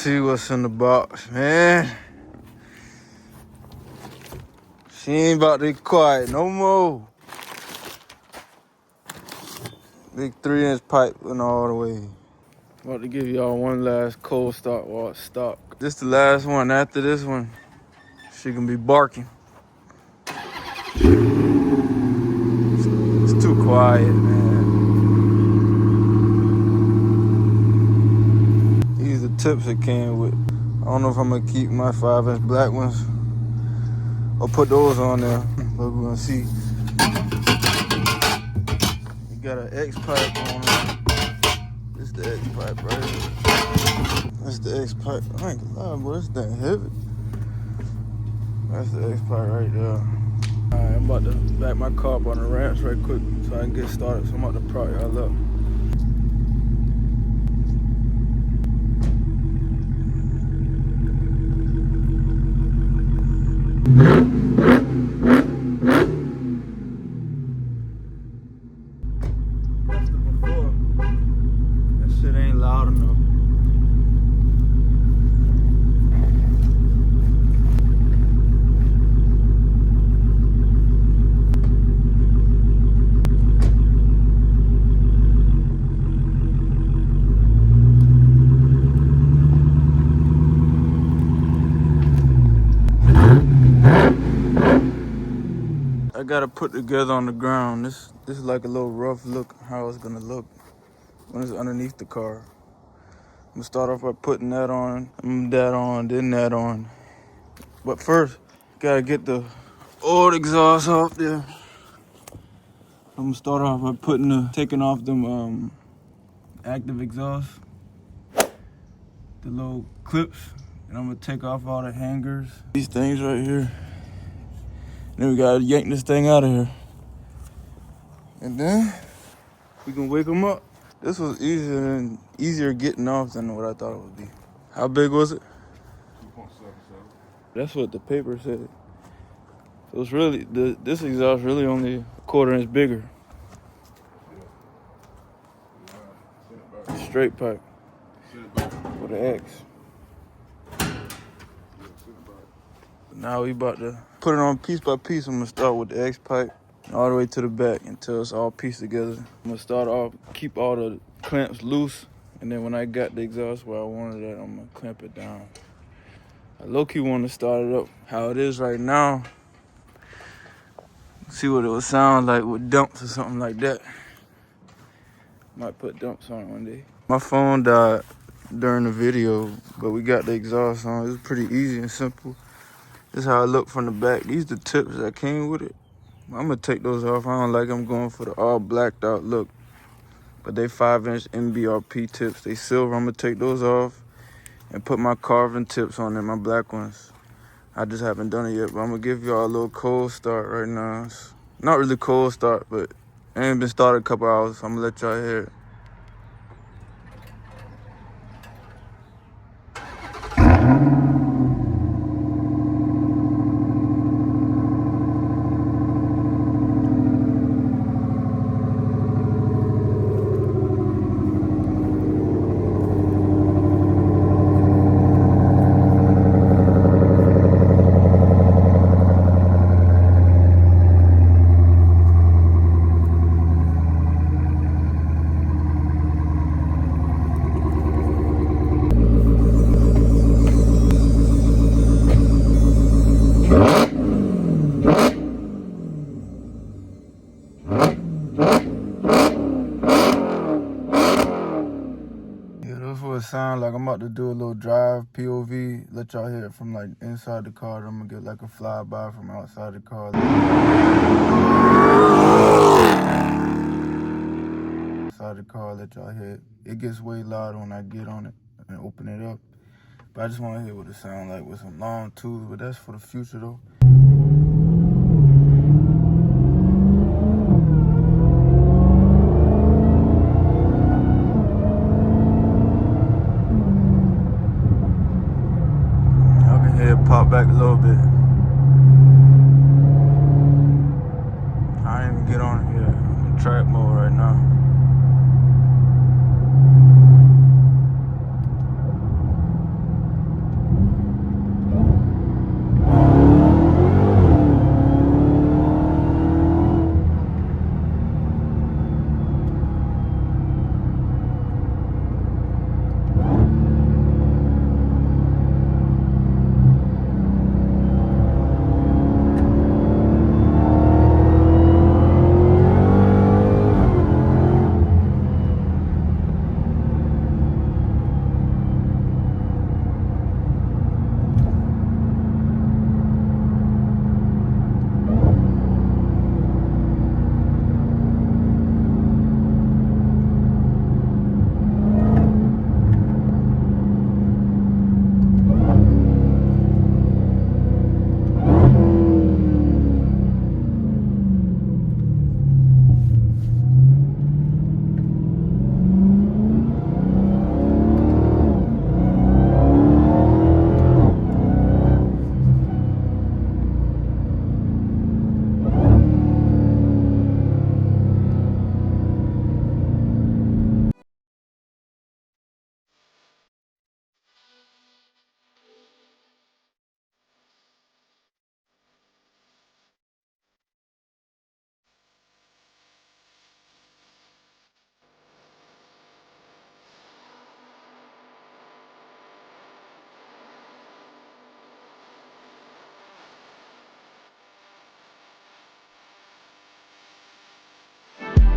see what's in the box, man. She ain't about to be quiet no more. Big 3-inch pipe went all the way. About to give y'all one last cold start while it's stock. This the last one. After this one, she can be barking. It's too quiet, man. These are the tips it came with. I don't know if I'm gonna keep my 5-inch black ones or put those on there, but we're gonna see. You got an X pipe on it. This is the X pipe right here. That's the X pipe. I ain't gonna lie, boy, this thing heavy. That's the X pipe right there. Alright, I'm about to back my car up on the ramps right quick so I can get started. So I'm about to prop y'all up. That shit ain't loud enough. I gotta put together on the ground. This is like a little rough look how it's gonna look when it's underneath the car. I'm gonna start off by putting that on, that on, then that on. But first, gotta get the old exhaust off there. I'm gonna start off by taking off them active exhaust, the little clips, and I'm gonna take off all the hangers. These things right here. Then we gotta yank this thing out of here. And then we can wake them up. This was easier getting off than what I thought it would be. How big was it? 2.77. That's what the paper said. So it's really, this exhaust really only a 1/4 inch bigger. Straight pipe with an X. Now we about to put it on piece by piece. I'm gonna start with the X pipe all the way to the back until it's all pieced together. I'm gonna start off, keep all the clamps loose, and then when I got the exhaust where I wanted it, I'm gonna clamp it down. I low-key want to start it up how it is right now. See what it would sound like with dumps or something like that. Might put dumps on it one day. My phone died during the video, but we got the exhaust on. It was pretty easy and simple. This is how it looked from the back. These are the tips that came with it. I'm gonna take those off. I don't like them going for the all blacked out look. But they 5-inch MBRP tips. They silver. I'm gonna take those off and put my carving tips on them, my black ones. I just haven't done it yet, but I'm gonna give y'all a little cold start right now. It's not really cold start, but it ain't been started a couple hours, so I'm gonna let y'all hear it. Sound like I'm about to do a little drive POV, let y'all hear it from like inside the car. I'm gonna get like a flyby from outside the car. Inside the car, let y'all hear it. It gets way louder when I get on it and open it up. But I just want to hear what it sounds like with some long tools, but that's for the future though. Pop back a little bit. I didn't even get on here. I'm in track mode.